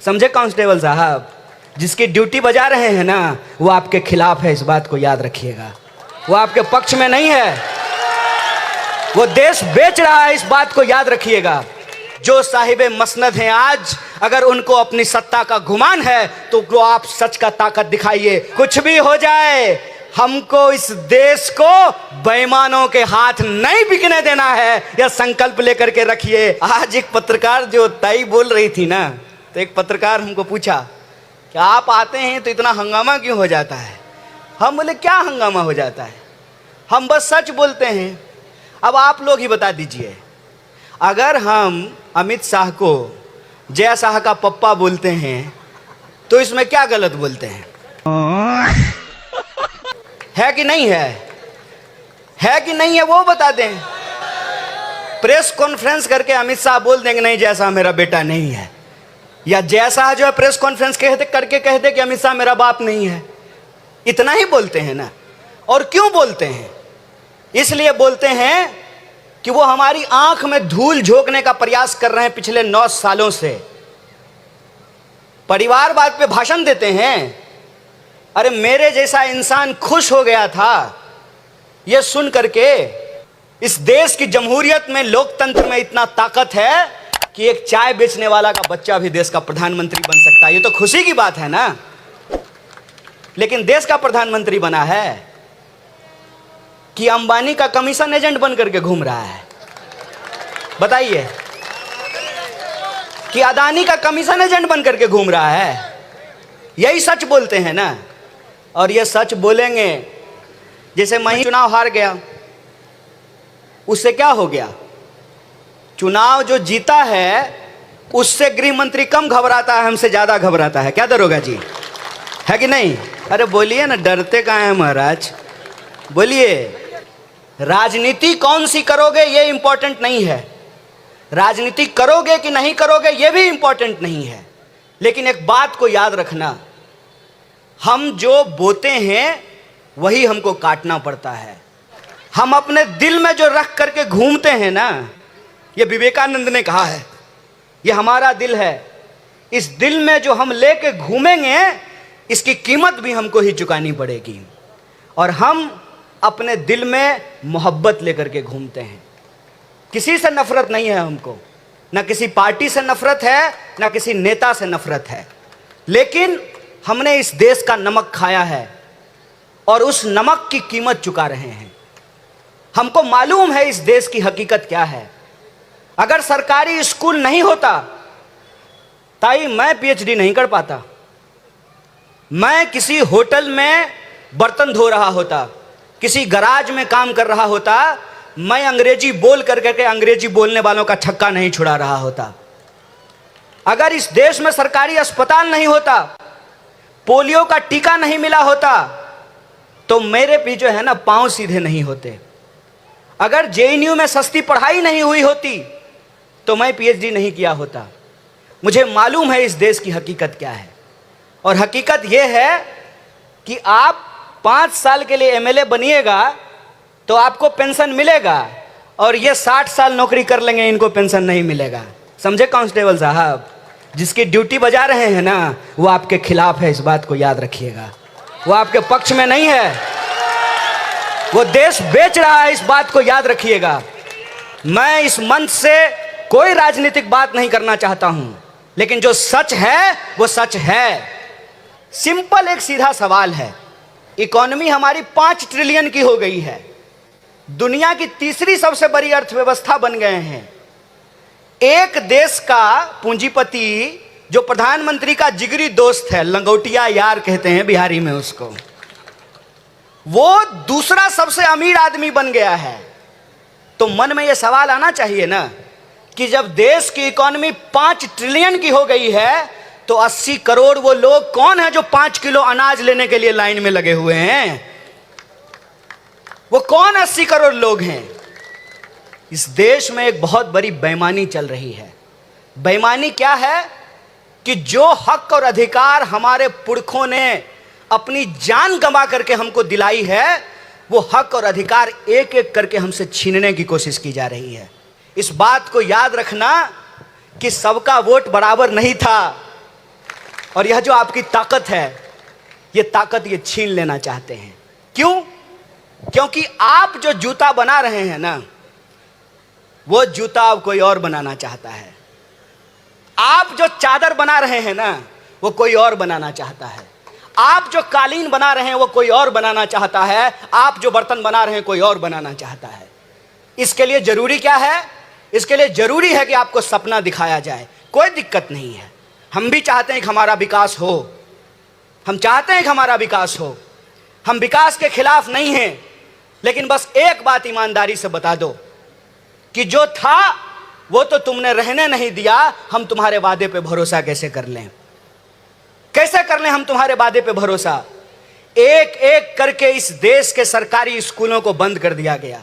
समझे कांस्टेबल साहब, जिसकी ड्यूटी बजा रहे हैं ना वो आपके खिलाफ है, इस बात को याद रखिएगा। वो आपके पक्ष में नहीं है, वो देश बेच रहा है, इस बात को याद रखिएगा। जो साहिबे मसनद हैं आज, अगर उनको अपनी सत्ता का गुमान है तो वो आप सच का ताकत दिखाइए। कुछ भी हो जाए, हमको इस देश को बेईमानों के हाथ नहीं बिकने देना है, यह संकल्प लेकर के रखिए। आज एक पत्रकार जो ताई बोल रही थी ना, तो एक पत्रकार हमको पूछा कि आप आते हैं तो इतना हंगामा क्यों हो जाता है। हम बोले क्या हंगामा हो जाता है, हम बस सच बोलते हैं। अब आप लोग ही बता दीजिए, अगर हम अमित शाह को जय शाह का पप्पा बोलते हैं तो इसमें क्या गलत बोलते हैं? है कि नहीं है? है कि नहीं है वो बता दें। प्रेस कॉन्फ्रेंस करके अमित शाह बोल देंगे नहीं जय शाह मेरा बेटा नहीं है, या जय शाह जो है प्रेस कॉन्फ्रेंस करके कह दे कि अमित शाह मेरा बाप नहीं है। इतना ही बोलते हैं ना। और क्यों बोलते हैं? इसलिए बोलते हैं कि वो हमारी आंख में धूल झोंकने का प्रयास कर रहे हैं पिछले 9 सालों से। परिवारवाद पे भाषण देते हैं। अरे मेरे जैसा इंसान खुश हो गया था ये सुन करके, इस देश की जमहूरियत में, लोकतंत्र में इतना ताकत है कि एक चाय बेचने वाला का बच्चा भी देश का प्रधानमंत्री बन सकता है। ये तो खुशी की बात है ना। लेकिन देश का प्रधानमंत्री बना है कि अंबानी का कमीशन एजेंट बन करके घूम रहा है? बताइए, कि अदानी का कमीशन एजेंट बन करके घूम रहा है? यही सच बोलते हैं ना। और ये सच बोलेंगे। जैसे मैं चुनाव हार गया, उससे क्या हो गया? चुनाव जो जीता है उससे गृह मंत्री कम घबराता है, हमसे ज्यादा घबराता है। क्या दरोगा जी, है कि नहीं? अरे बोलिए ना, डरते कहाँ हैं महाराज, बोलिए। राजनीति कौन सी करोगे ये इंपॉर्टेंट नहीं है, राजनीति करोगे कि नहीं करोगे ये भी इंपॉर्टेंट नहीं है। लेकिन एक बात को याद रखना, हम जो बोते हैं वही हमको काटना पड़ता है। हम अपने दिल में जो रख करके घूमते हैं ना, ये विवेकानंद ने कहा है, ये हमारा दिल है। इस दिल में जो हम लेके घूमेंगे इसकी कीमत भी हमको ही चुकानी पड़ेगी। और हम अपने दिल में मोहब्बत लेकर के घूमते हैं। किसी से नफरत नहीं है हमको, ना किसी पार्टी से नफरत है, ना किसी नेता से नफरत है। लेकिन हमने इस देश का नमक खाया है और उस नमक की कीमत चुका रहे हैं। हमको मालूम है इस देश की हकीकत क्या है। अगर सरकारी स्कूल नहीं होता ताई, मैं पीएचडी नहीं कर पाता। मैं किसी होटल में बर्तन धो रहा होता, किसी गराज में काम कर रहा होता, मैं अंग्रेजी बोल करके अंग्रेजी बोलने वालों का छक्का नहीं छुड़ा रहा होता। अगर इस देश में सरकारी अस्पताल नहीं होता, पोलियो का टीका नहीं मिला होता, तो मेरे भी जो है ना पांव सीधे नहीं होते। अगर जेएनयू में सस्ती पढ़ाई नहीं हुई होती तो मैं पीएचडी नहीं किया होता। मुझे मालूम है इस देश की हकीकत क्या है। और हकीकत यह है कि आप 5 साल के लिए एमएलए बनिएगा तो आपको पेंशन मिलेगा, और ये 60 साल नौकरी कर लेंगे इनको पेंशन नहीं मिलेगा। समझे कांस्टेबल साहब, जिसकी ड्यूटी बजा रहे हैं ना वो आपके खिलाफ है, इस बात को याद रखिएगा। वो आपके पक्ष में नहीं है, वो देश बेच रहा है, इस बात को याद रखिएगा। मैं इस मंच से कोई राजनीतिक बात नहीं करना चाहता हूं, लेकिन जो सच है वो सच है। सिंपल एक सीधा सवाल है, इकोनॉमी हमारी 5 ट्रिलियन की हो गई है, दुनिया की तीसरी सबसे बड़ी अर्थव्यवस्था बन गए हैं। एक देश का पूंजीपति जो प्रधानमंत्री का जिगरी दोस्त है, लंगोटिया यार कहते हैं बिहारी में उसको, वो दूसरा सबसे अमीर आदमी बन गया है। तो मन में यह सवाल आना चाहिए ना कि जब देश की इकोनॉमी 5 ट्रिलियन की हो गई है तो 80 करोड़ वो लोग कौन है जो 5 किलो अनाज लेने के लिए लाइन में लगे हुए हैं? वो कौन 80 करोड़ लोग हैं? इस देश में एक बहुत बड़ी बेईमानी चल रही है। बेईमानी क्या है कि जो हक और अधिकार हमारे पुरखों ने अपनी जान गंवा करके हमको दिलाई है, वो हक और अधिकार एक एक करके हमसे छीनने की कोशिश की जा रही है। इस बात को याद रखना कि सबका वोट बराबर नहीं था। और यह जो आपकी ताकत है, ये ताकत ये छीन लेना चाहते हैं। क्यों? क्योंकि आप जो जूता बना रहे हैं ना, वो जूता अब कोई और बनाना चाहता है। आप जो चादर बना रहे हैं ना, वो कोई और बनाना चाहता है। आप जो कालीन बना रहे हैं, वो कोई और बनाना चाहता है। आप जो बर्तन बना रहे हैं, कोई और बनाना चाहता है। इसके लिए जरूरी क्या है? इसके लिए जरूरी है कि आपको सपना दिखाया जाए। कोई दिक्कत नहीं है, हम भी चाहते हैं कि हमारा विकास हो, हम चाहते हैं कि हमारा विकास हो। हम विकास के खिलाफ नहीं हैं, लेकिन बस एक बात ईमानदारी से बता दो कि जो था वो तो तुमने रहने नहीं दिया। हम तुम्हारे वादे पे भरोसा कैसे कर लें? कैसे कर लें हम तुम्हारे वादे पे भरोसा? एक एक करके इस देश के सरकारी स्कूलों को बंद कर दिया गया।